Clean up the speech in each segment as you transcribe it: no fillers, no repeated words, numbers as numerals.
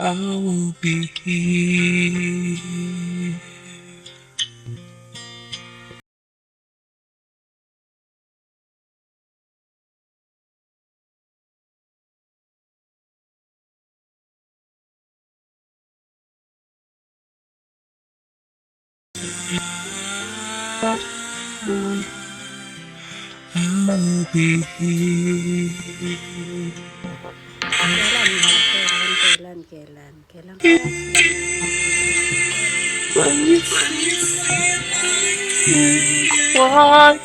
I will be here. I will be here. Kailan pa? When you feel quiet,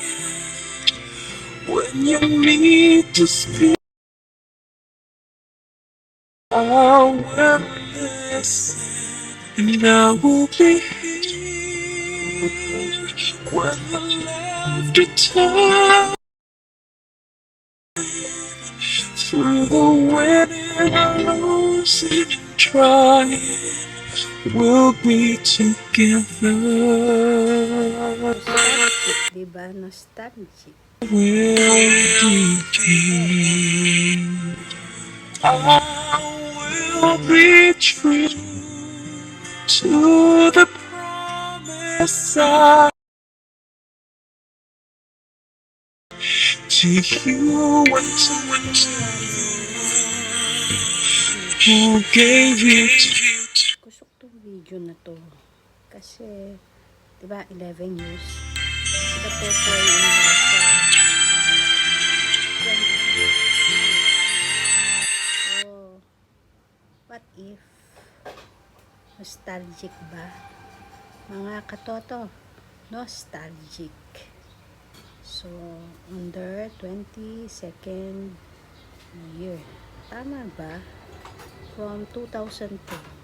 when you need to speak, I will listen, and I will be here when the laughter turns through the winning and losing and trying. We'll be together. Nostalgic, diba? Nostalgic. We'll be here. I will be true to the promise I to you and to who gave it. Gusto ko tong video na to. Kasi, diba, 11 years. Ito po po yung nasa 20. So, what if nostalgic ba? Mga katoto, nostalgic. So, under 22nd year. Tama ba? From 2002.